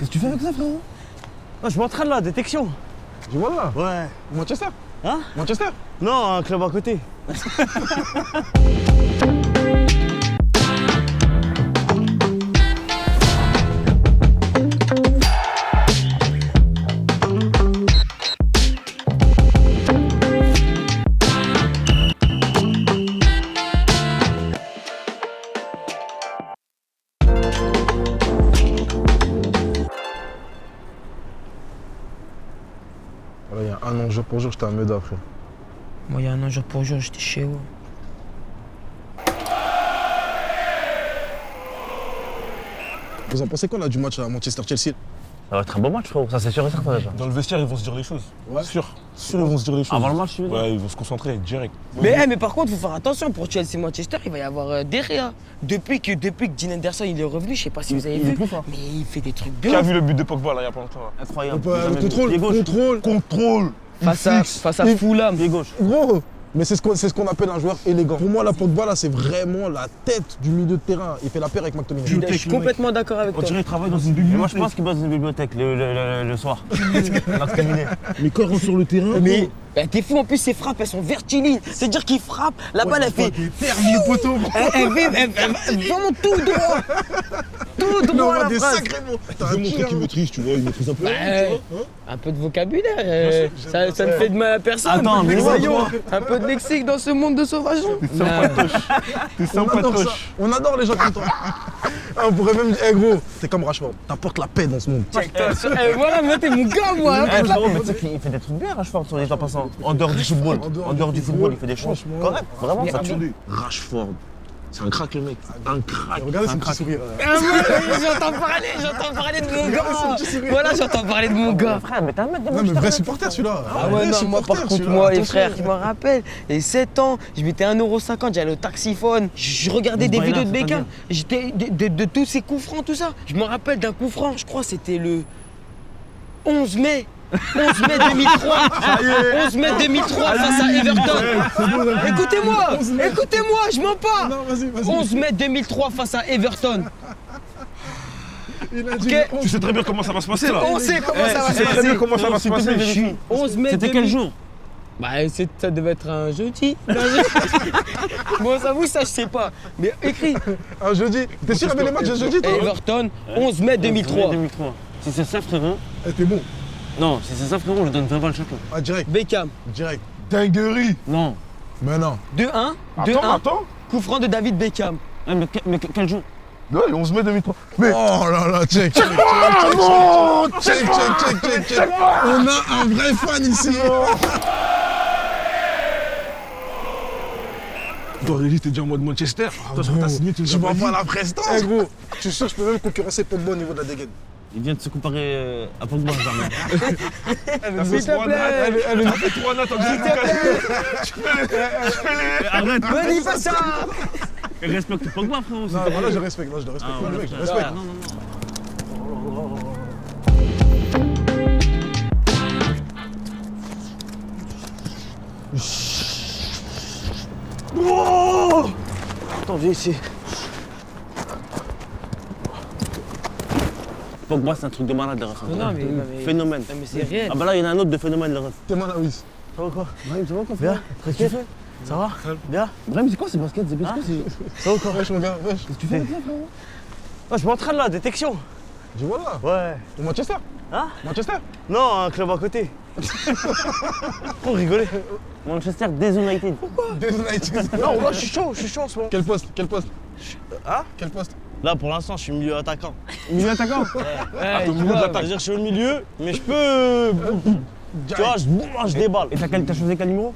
Qu'est-ce que tu fais avec ça, frérot? Ah, je m'entraîne là, détection. Tu vois là? Ouais. Manchester? Hein? Manchester? Non, un club à côté. Voilà, il y a un an jour pour jour, j'étais à Meda, frère. Moi, il y a un an, jour pour jour, j'étais chez eux. Vous en pensez quoi là du match à Manchester-Chelsea? Ça va être un bon match, frérot. Ça, c'est sûr et certain déjà. Dans le vestiaire, ils vont se dire les choses. Ouais. Sûr, ils vont se dire les choses. Avant le match, tu veux dire? Ouais, ils vont se concentrer direct. Mais par contre, il faut faire attention pour Chelsea-Manchester, il va y avoir des rires. Depuis que Dean Henderson il est revenu, je sais pas si vous avez il est vu, plus fort. mais il fait des trucs Qui de a ouf. vu le but de Pogba là, il y a pas longtemps là. Incroyable. Le contrôle. Face à Fulham. Pied gauche. Gros, mais c'est ce qu'on appelle un joueur élégant. Pour moi, la Pogba là, c'est vraiment la tête du milieu de terrain. Il fait la paire avec McTominay. Je suis complètement d'accord avec On toi. dirait qu'il travaille dans une Et bibliothèque. moi, je pense qu'il bosse dans une bibliothèque le soir. On a terminé. Mais quand il rentre sur le terrain, Mais t'es fou, en plus ses frappes elles sont vertilignes. C'est-à-dire qu'il frappe, la balle elle fait. le poteau. Elle vraiment tout droit. Tout Il droit envoie la des phrase. sacrés mots. Je veux montrer qu'il maîtrise, tu vois, il maîtrise un peu. Un peu de vocabulaire, ça ne fait de mal à personne. Attends, mais voyons, moi- un peu de lexique dans ce monde de sauvageons. T'es On adore ça. On adore les gens comme toi. Ah, on pourrait même dire, hey, gros, t'es comme Rashford. T'apportes la paix dans ce monde. Voilà, moi t'es mon gars, moi. Eh, frérot, mais tu sais qu'il fait des trucs bien, Rashford, sur les temps passants. En dehors du football. En dehors du football, il fait des choses Franchement. correctes. Vraiment, ça tue. Attendez, Rashford, c'est un crack le mec. Un crack. Regardez ce petit sourire. Ah ouais, j'entends parler de mon gars. Voilà, j'entends parler de mon gars. Frère, mais t'es un mec de Non, mais Manchester. vrai supporter celui-là. Ah ouais, non, moi par contre, moi, les frères, je me rappelle, et 7 ans, je mettais 1,50 €, j'allais au taxiphone, je regardais des Bah, vidéos là, de c'est Beckham, j'étais de tous ces coups francs, tout ça. Je me rappelle d'un coup franc, je crois que c'était le 11 mai. 11 mai 2003, 11 mai 2003 face à Everton. Écoutez-moi, je mens pas. Non, vas-y. 11 mai 2003 face à Everton. Il a dit Ok. le Tu sais très bien comment ça va se passer là. On sait comment ça va Tu se sais très bien passer. comment ça va se passer. Je suis. 11 mai C'était 2000. quel jour? Bah, ça devait être un jeudi. Bon, j'avoue, ça, je sais pas. Mais écrit. Un jeudi. T'es sûr qu'il y avait les matchs de jeudi, toi? Everton, 11 mai 2003. 2003. Si c'est ça, frérot. Eh, t'es bon. Non, si c'est ça, frérot, je donne 20 balles chacun. Ah, direct. Beckham, Direct. Dinguerie. Non. Mais non. 2-1. 2-1. Attends. Coup franc de David Beckham. Eh, mais quel jour? Ouais, le 11 mai 2003. Oh là là, check. Check. On a un vrai fan ici. Toi, Régis, t'es déjà en mode Manchester. Toi, sur ta signé, tu Je nous as vois pas pas dit. la prestance. Eh gros, tu sais, je peux même concurrencer Pogba au niveau de la dégaine. Il vient de se comparer à Pogba, jamais. T'as S'il fait te 3 plaît. nattes. T'as fait 3 nattes en disant Arrête, Vas-y, fais ça. respecte Pogba, frérot. Non, voilà, je respecte. Là, je le respecte. Ah, Le mec, je ouais, respecte. non, non. Attends, viens ici. Pogba, c'est un truc de malade, le ref. Non, mais. Phénomène. Non, mais c'est réel. Ah bah là, il y en a un autre de phénomène, le ref. T'es mal à Wiss. Ça va quoi? Brahim, ça va quoi? Bien. Tranquille. Ça va? Bien. Brahim, c'est quoi ces baskets? C'est quoi? Ça va quoi? Wesh, mon gars, wesh. Qu'est-ce que tu fais? Ah, je m'entraîne là, détection. Tu vois là? Ouais. Au Manchester? Hein? Manchester? Non, un club à côté. Pourquoi rigoler? Manchester Desunited. United. Non, moi je suis chaud en ce moment. Quel poste? Hein? Quel poste? Là pour l'instant je suis milieu attaquant. Milieu attaquant? Ouais, tu Je vois, veux dire je suis au milieu, mais je peux. Tu vois, je déballe. Et t'as choisi quel numéro?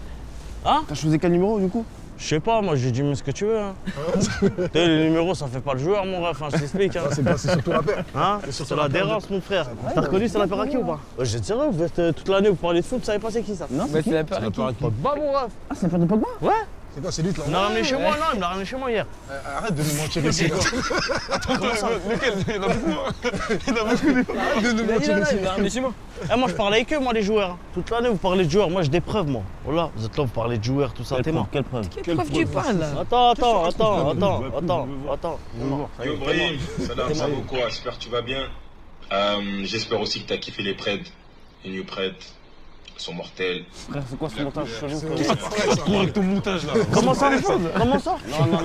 Hein? T'as choisi quel numéro du coup? Je sais pas, moi j'ai dit mais ce que tu veux. Hein. Tu sais, les numéros ça fait pas le joueur mon ref, hein, je t'explique. Hein. C'est surtout la paire. Hein? C'est surtout C'est la la paire de- dérange mon frère. T'as reconnu c'est la paire à qui ou pas? Ouais, je dirais, vous êtes toute l'année vous parlez de foot, vous savez pas c'est qui ça? Non, bah, c'est la peur. Pas mon ref. Ah, c'est pas de Pogba? Ouais? C'est quoi, c'est lui là? Il me l'a ramené chez moi, non, il me l'a ramené chez moi hier. Arrête de nous mentir ici. Comment ça? Lequel? Il y en a beaucoup. Il y en a beaucoup. Arrête de nous Il a dit mentir là, ici. il me l'a ramené chez moi. Eh, moi je parle avec eux, moi les joueurs. Hein. Toute l'année vous parlez de joueurs, moi j'ai des preuves moi. Voilà, vous êtes là, vous parlez de joueurs, tout ça, t'es mort. Quelle preuve? Quelle preuve tu parles là? Attends. Yo Brahim, salam, ça va quoi? J'espère que tu vas bien. J'espère aussi que t'as kiffé les prêts. Les new prêts sont mortels. Frère, c'est quoi ce montage chelou Cours avec ton montage là. Comment ça? Comment ça?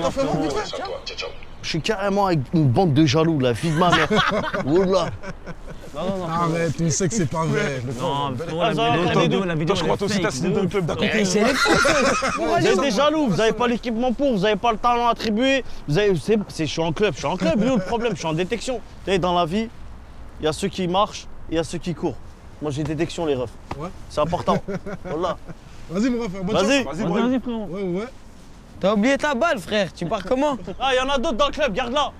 T'as fait mon vite fait. Ciao, toi. Ciao, ciao. Je suis carrément avec une bande de jaloux, la fille de ma mère. Oula. Arrête, on sait que c'est pas vrai. Le Non, pauvre. frérot, la vidéo, Je crois toi aussi t'as signé dans le club d'à côté. c'est les Vous êtes des jaloux, vous n'avez pas l'équipement pour, vous n'avez pas le talent attribué. Je suis en club, il est où le problème? Je suis en détection. Vous savez, dans la vie, il y a ceux qui marchent et il y a ceux qui courent. Moi j'ai détection les refs. Ouais. C'est important. Voilà. Vas-y, mon ref, bonne Vas-y. chance. Vas-y, frérot. Ouais. T'as oublié ta balle, frère. Tu pars comment? Ah, il y en a d'autres dans le club, garde-la.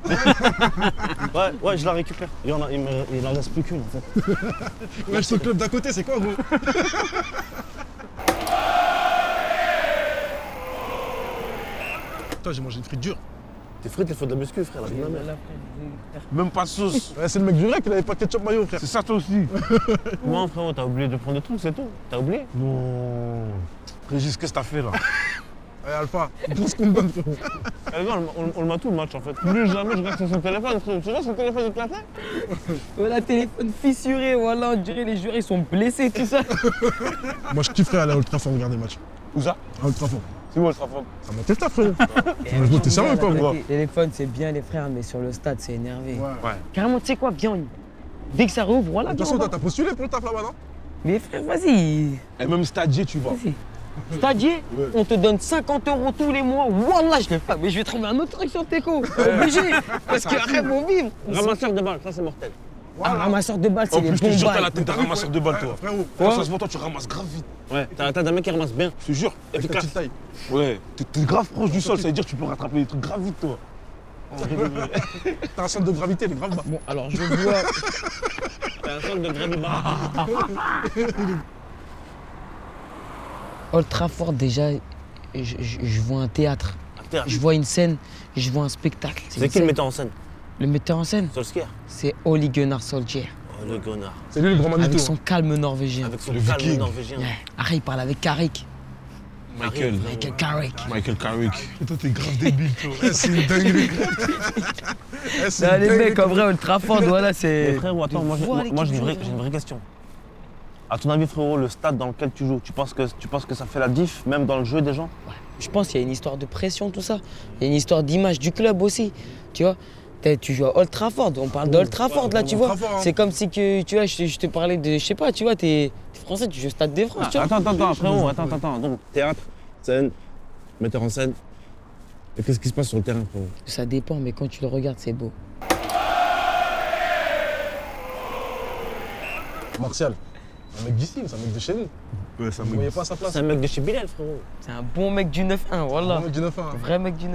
Ouais, je la récupère. Il en reste plus qu'une en fait. Ouais, je suis au club d'à côté, c'est quoi, gros? Putain, j'ai mangé une frite dure. Tes frites, elles font de la muscu, frère, la vie de ma mère. Même pas de sauce. Ouais, c'est le mec du rec, il avait pas de ketchup mayo, frère. C'est ça toi aussi. Non, frérot, t'as oublié de prendre des trucs, c'est tout. T'as oublié? Non. Régis, qu'est-ce que t'as fait là? Allez, Alpha, pour ce qu'on me donne, frérot. On le met tout le match en fait. Plus jamais je reste sur son téléphone, frérot. Tu vois son téléphone est placé? Voilà, téléphone fissuré, voilà, on dirait les joueurs ils sont blessés, tout ça. Moi, je kifferais aller à Old Trafford regarder le match. Où ça? À Old Trafford. C'est où le Trafford? Ça m'a tête, frérot. T'es sérieux, quoi, moi? Téléphone, c'est bien les frères, mais sur le stade, c'est énervé. Ouais. Carrément, tu sais quoi, viens, dès que ça rouvre, voilà. De toute façon, toi, t'as postulé pour le taf là-bas, non? Mais frère, vas-y. Et même stadier, tu vois. Vas-y. Stadier, on te donne 50 € tous les mois. Wallah, je le fais. Mais je vais trouver un autre truc sur Teco. Obligé. Parce qu'après, mon vivre. Ramasseur de balles, ça c'est mortel. Ah, ramasseur de balles, c'est En les plus, je te bons jure, t'as la balles. tête d'un ramasseur de balles, toi. Frérot, Quand ça se voit, toi, tu ramasses grave vite. Ouais, t'as un mec qui ramasse bien. Je te jure. avec ta petite taille. Ouais. T'es grave proche du sol, ça veut dire que tu peux rattraper des trucs grave vite, toi. T'as un centre de gravité, il est grave bas. Bon, alors je vois. T'as un centre de gravité. Old Trafford, déjà, je vois un théâtre. théâtre. Je vois une scène, je vois un spectacle. C'est qui le metteur en scène? Le metteur en scène, Solskjaer. c'est Ole Gunnar Solskjaer. Oh, le connard. C'est lui le grand Avec Manitou. son calme norvégien. Avec son Le calme Viking. norvégien. Ouais. Après, il parle avec Carrick. Michael. Michael Carrick. Michael Carrick. Et toi, t'es grave débile, toi. C'est une dinguerie. C'est Non, une les dinguerie. mecs, en vrai, Old Trafford, voilà, c'est. Frérot, attends, moi j'ai une vraie question. À ton avis, frérot, le stade dans lequel tu joues, tu penses que ça fait la diff, même dans le jeu des gens? Je pense qu'il y a une histoire de pression, tout ça. Il y a une histoire d'image du club aussi. Tu vois, tu joues à Old Trafford, on parle d'Old Trafford là, tu vois. Old Trafford, hein. C'est comme si que, tu vois, je te parlais de, je sais pas, tu vois, t'es français, tu joues au Stade de France, tu vois. Attends, frérot, attends. Donc, théâtre, scène, metteur en scène. Et qu'est-ce qui se passe sur le terrain, frérot? Ça dépend, mais quand tu le regardes, c'est beau. Martial. Un mec d'ici, c'est un mec de chez nous. Ouais, ça Vous me. voyez pas à sa place. C'est un mec de chez Bilal, frérot. C'est un bon mec du 9-1, voilà. Un mec du 9-1. Vrai mec du 9-1.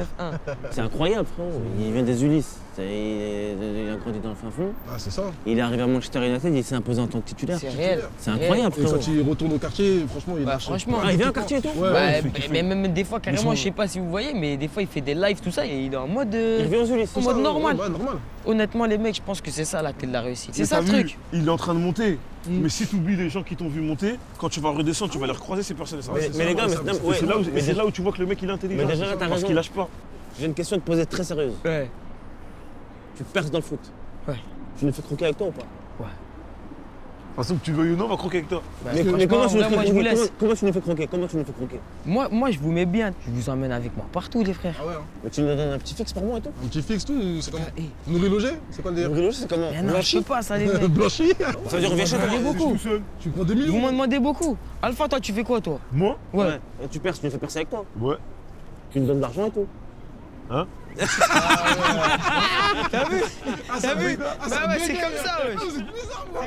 C'est incroyable, frérot. Il vient des Ulysses. Il a grandi dans le fin fond. Ah, c'est ça. Il est arrivé à Manchester United, il s'est imposé en tant que titulaire. C'est réel. C'est incroyable, Et frérot. quand il retourne au quartier, franchement, il Bah, lâche. franchement. Ah, il vient au quartier et tout? Ouais, Ouais, ouais. mais même des fois, carrément, sont- je sais pas si vous voyez, mais des fois, il fait des lives, tout ça, et il est en mode. Il revient aux Ulysses. En mode normal. Ouais, normal. Honnêtement, les mecs, je pense que c'est ça la clé de la réussite. C'est Mais ça t'as le vu, truc. Il est en train de monter. Mm. Mais si tu oublies les gens qui t'ont vu monter, quand tu vas redescendre, tu vas les recroiser ces personnes. Ça. Mais les gars, ouais, mais ça- ouais, c'est là, mais c'est là où tu vois que le mec il est intelligent. Mais déjà, là, t'as parce raison. qu'il lâche pas. j'ai une question à te poser très sérieuse. Ouais. Tu perces dans le foot. Ouais. Tu nous fais croquer avec toi ou pas? De toute façon, que tu veuilles ou non, on va croquer avec toi. Mais franchement, comment tu nous en vrai, fais moi, je vous croquer? laisse. Comment tu nous fais croquer? Comment tu nous fais croquer? Moi, je vous mets bien. Je vous emmène avec moi partout, les frères. Ah ouais, hein. Mais tu nous donnes un petit fixe par mois et tout? Un petit fixe, tout, c'est comment Eh, Nourri logé? C'est quoi le Le délire vélo, c'est comment? mais non, je Blanchi? peux pas, ça, les mecs. Blanchi. Ça veut dire on vient chez toi? Vous beaucoup. Tout seul. Tu prends 2 Vous millions. m'en demandez beaucoup. Alpha, toi, tu fais quoi, toi? Moi? Ouais. Et tu perces, tu nous fais percer avec toi? Ouais. Tu nous donnes de l'argent et tout? Hein? T'as vu? Ah, ça T'as vu? bug, ah, Bah ça ouais, bug, c'est hein. comme ça, wesh. Ah, c'est bizarre, moi.